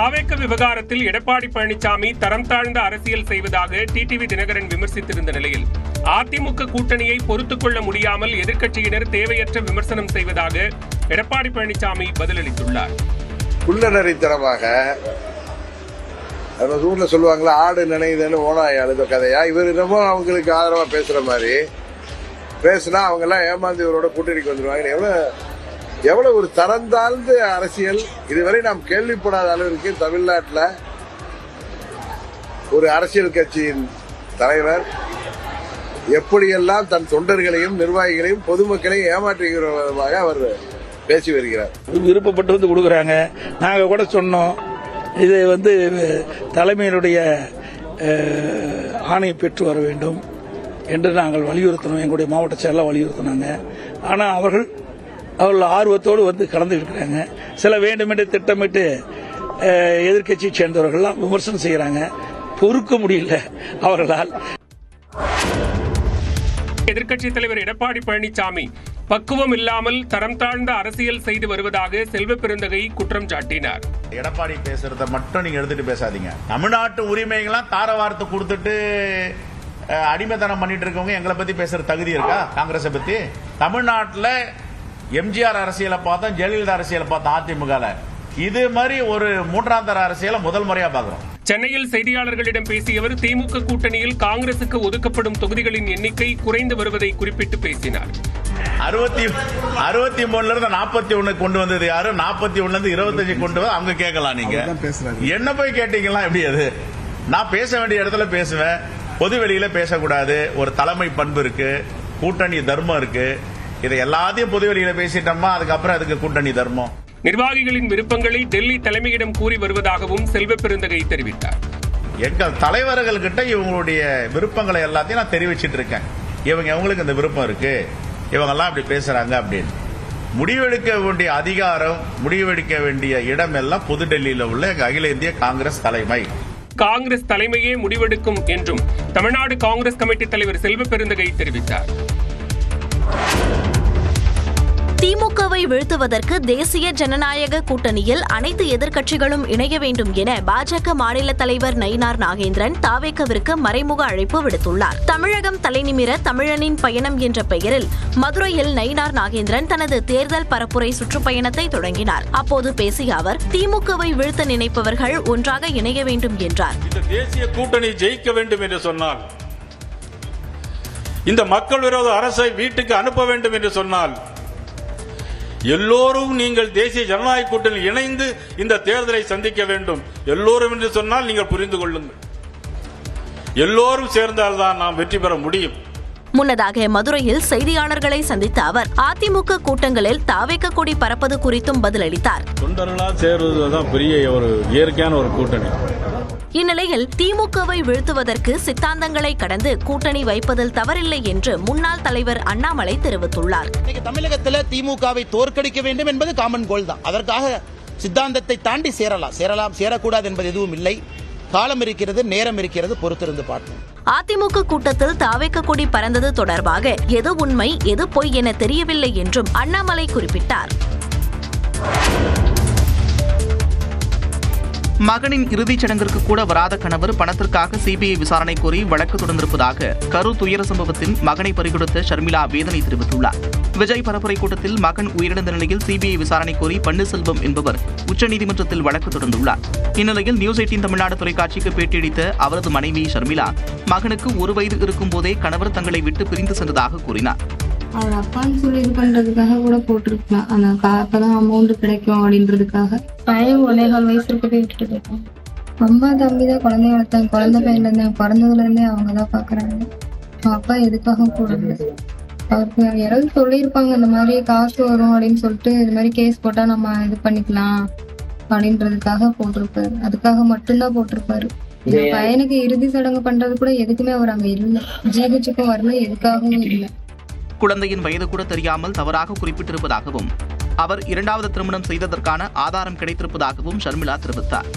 தாவேக விவகாரத்தில் எடப்பாடி பழனிசாமி தரம் தாழ்ந்த அரசியல் செய்வதாக டிடிவி தினகரன் விமர்சித்திருந்த நிலையில் அதிமுக கூட்டணியை பொறுத்துக் கொள்ள முடியாமல் எதிர்க்கட்சியினர் தேவையற்ற விமர்சனம் செய்வதாக எடப்பாடி பழனிசாமி பதிலளித்துள்ளார். குள்ளநரித்தனமாக ஊர்ல சொல்லுவாங்களா, ஆடு நினைவுன்னு ஓனாய் அழுத கதையா, இவர் என்னமோ அவங்களுக்கு ஆதரவா பேசுற மாதிரி பேசினா அவங்க எல்லாம் ஏமாந்து இவரோட கூட்டணிக்கு வந்துருவாங்க. எவ்வளவு ஒரு தரந்தாழ்ந்த அரசியல்! இதுவரை நாம் கேள்விப்படாத அளவிற்கு தமிழ்நாட்டில் ஒரு அரசியல் கட்சியின் தலைவர் எப்படியெல்லாம் தன் தொண்டர்களையும் நிர்வாகிகளையும் பொதுமக்களையும் ஏமாற்றுகிற விதமாக அவர் பேசி வருகிறார். விருப்பப்பட்டு வந்து கொடுக்குறாங்க. நாங்கள் கூட சொன்னோம், இது தலைமையினுடைய ஆணையை பெற்று வர வேண்டும் என்று நாங்கள் வலியுறுத்தினோம். எங்களுடைய மாவட்ட செயலாளர் வலியுறுத்தினாங்க. ஆனால் அவர்கள் ஆர்வத்தோடு கலந்து இருக்கிறாங்க. சில வேண்டுமென்று திட்டமிட்டு எதிர்க்கட்சியை சேர்ந்தவர்கள்லாம் விமர்சனம் செய்கிறாங்க. பொறுக்க முடியல அவர்களால். எதிர்க்கட்சித் தலைவர் எடப்பாடி பழனிசாமி பக்குவம் இல்லாமல் தரம் தாழ்ந்த அரசியல் செய்து வருவதாக செல்வ பெருந்தகை குற்றம் சாட்டினார். எடப்பாடி பேசுறத மட்டும் நீங்க எடுத்துட்டு பேசாதீங்க. தமிழ்நாட்டு உரிமைகள்லாம் தார வார்த்தை கொடுத்துட்டு அடிமைத்தனம் பண்ணிட்டு இருக்கவங்க எங்களை பத்தி பேசுற தகுதி இருக்கா? காங்கிரஸை பத்தி தமிழ்நாட்டில் எம்ஜிஆர் அரசியலை பார்த்தோம், ஜெயலலிதா அரசியலை பார்த்தோம். அதிமுக இது மாதிரி ஒரு மூன்றாம் தர அரசியலை முதல் முறையா பார்க்கிறோம். சென்னையில் செய்தியாளர்களிடம் பேசிய அவர் திமுக கூட்டணியில் காங்கிரசுக்கு ஒதுக்கப்படும் தொகுதிகளின் எண்ணிக்கை குறைந்து வருவதை குறிப்பிட்டு பேசினார். 63 இருந்து 41 கொண்டு வந்தது யாரு? 41 இருந்து 25 கொண்டு வந்து அவங்க கேட்கலாம். நீங்க என்ன போய் கேட்டீங்களா? எப்படி அது? நான் பேச வேண்டிய இடத்துல பேசுவேன், பொது வெளியில பேசக்கூடாது. ஒரு தலைமை பண்பு இருக்கு, கூட்டணி தர்மம் இருக்கு. இதை எல்லாத்தையும் பொது வெளியில பேசிட்டோமா அதுக்கப்புறம் அதுக்கு கூட்டணி தர்மம். நிர்வாகிகளின் விருப்பங்களை டெல்லி தலைமையிடம் கூறி வருவதாகவும் செல்வ பெருந்தகை தெரிவித்தார். எங்கள் தலைவர்கள் கிட்ட இவங்களுடைய விருப்பங்களை எல்லாத்தையும் நான் தெரிவிச்சிட்டு இருக்கேன். இவங்களுக்கு இந்த விருப்பம் இருக்கு, இவங்கெல்லாம் இப்படி பேசுறாங்க அப்படின்னு. முடிவெடுக்க வேண்டிய அதிகாரம், முடிவெடுக்க வேண்டிய இடம் எல்லாம் புதுடெல்லியில் உள்ள அகில இந்திய காங்கிரஸ் தலைமை. காங்கிரஸ் தலைமையே முடிவெடுக்கும் என்றும் தமிழ்நாடு காங்கிரஸ் கமிட்டி தலைவர் செல்வ பெருந்தகை தெரிவித்தார். திமுகவை வீழ்த்துவதற்கு தேசிய ஜனநாயக கூட்டணியில் அனைத்து எதிர்க்கட்சிகளும் இணைய வேண்டும் என பாஜக மாநில தலைவர் நயினார் நாகேந்திரன் தாவேகவிற்கு மறைமுக அழைப்பு விடுத்துள்ளார். தமிழகம் தலைநிமிர தமிழனின் பயணம் என்ற பெயரில் மதுரையில் நயினார் நாகேந்திரன் தனது தேர்தல் பரப்புரை சுற்றுப்பயணத்தை தொடங்கினார். அப்போது பேசிய அவர், திமுகவை வீழ்த்த நினைப்பவர்கள் ஒன்றாக இணைய வேண்டும் என்றார். இந்த தேசிய கூட்டணி ஜெயிக்க வேண்டும் என்று சொன்னால், இந்த மக்கள் விரோத அரசை வீட்டுக்கு அனுப்ப வேண்டும் என்று சொன்னால், எல்லோரும் நீங்கள் தேசிய ஜனநாயக கூட்டணியில் இணைந்து இந்த தேர்தலை சந்திக்க வேண்டும். எல்லோரும் என்று சொன்னால் நீங்கள் புரிந்து கொள்ளுங்கள், எல்லோரும் சேர்ந்தால்தான் நாம் வெற்றி பெற முடியும். முன்னதாக மதுரையில் செய்தியாளர்களை சந்தித்த அவர் அதிமுக கூட்டங்களில் தாவேக கொடி பறப்பது குறித்தும் பதிலளித்தார். தொண்டர்களா சேர்வதுதான் பெரிய ஒரு இயற்கையான ஒரு கூட்டணி. இந்நிலையில் திமுகவை வீழ்த்துவதற்கு சித்தாந்தங்களை கடந்து கூட்டணி வைப்பதில் தவறில்லை என்று முன்னாள் தலைவர் அண்ணாமலை தெரிவித்துள்ளார். தமிழகத்தில் திமுகவை தோற்கடிக்க வேண்டும் என்பது காமன் கோல் தான். அதற்காக சித்தாந்தத்தை தாண்டி சேரலாம், சேரக்கூடாது என்பது எதுவும் இல்லை. காலம் இருக்கிறது, நேரம் இருக்கிறது, பொறுத்திருந்து பார்ப்போம். அதிமுக கூட்டத்தில் தாவேக கொடி பறந்தது தொடர்பாக எது உண்மை எது பொய் என தெரியவில்லை என்றும் அண்ணாமலை குறிப்பிட்டார். மகனின் இறுதிச் சடங்கிற்கு கூட வராத கணவர் பணத்திற்காக சிபிஐ விசாரணை கோரி வழக்கு தொடர்ந்திருப்பதாக கரூர் துயர சம்பவத்தில் மகனை பறிகொடுத்த ஷர்மிளா வேதனை தெரிவித்துள்ளார். விஜய் பரப்புரை கூட்டத்தில் மகன் உயிரிழந்த நிலையில் சிபிஐ விசாரணை கோரி பன்னீர்செல்வம் என்பவர் உச்சநீதிமன்றத்தில் வழக்கு தொடர்ந்துள்ளார். இந்நிலையில் நியூஸ் 18 தமிழ்நாடு தொலைக்காட்சிக்கு பேட்டியளித்த அவரது மனைவி ஷர்மிளா, மகனுக்கு 1 வயது இருக்கும் போதே கணவர் தங்களை விட்டு பிரிந்து சென்றதாக கூறினார். அவர் அப்பான்னு சொல்லி இது பண்றதுக்காக கூட போட்டிருக்கலாம். ஆனா அப்பதான் அமௌண்ட் கிடைக்கும் அப்படின்றதுக்காக பையன் 1.25 வயசு இருக்கவே விட்டுட்டு போயிருக்கோம். அம்மா தம்பி தான் குழந்தைய வளர்த்தாங்க. குழந்தை பையன்ல இருந்தேன், பிறந்ததுல இருந்தே அவங்க தான் பாக்குறாங்க. அப்பா எதுக்காக போடுறது? அவருக்கு யாராவது சொல்லியிருப்பாங்க இந்த மாதிரி காசு வரும் அப்படின்னு சொல்லிட்டு, இது மாதிரி கேஸ் போட்டா நம்ம இது பண்ணிக்கலாம் அப்படின்றதுக்காக போட்டிருப்பாரு. அதுக்காக மட்டும்தான் போட்டிருப்பாரு. பையனுக்கு இறுதி சடங்கு பண்றது கூட எதுக்குமே அவர் அங்க இல்லை. ஜிஹெச்சுக்கும் வரல, எதுக்காகவும் இல்லை. குழந்தையின் வயது கூட தெரியாமல் தவறாக குறிப்பிட்டிருப்பதாகவும் அவர் 2வது திருமணம் செய்ததற்கான ஆதாரம் கிடைத்திருப்பதாகவும் ஷர்மிளா தெரிவித்தார்.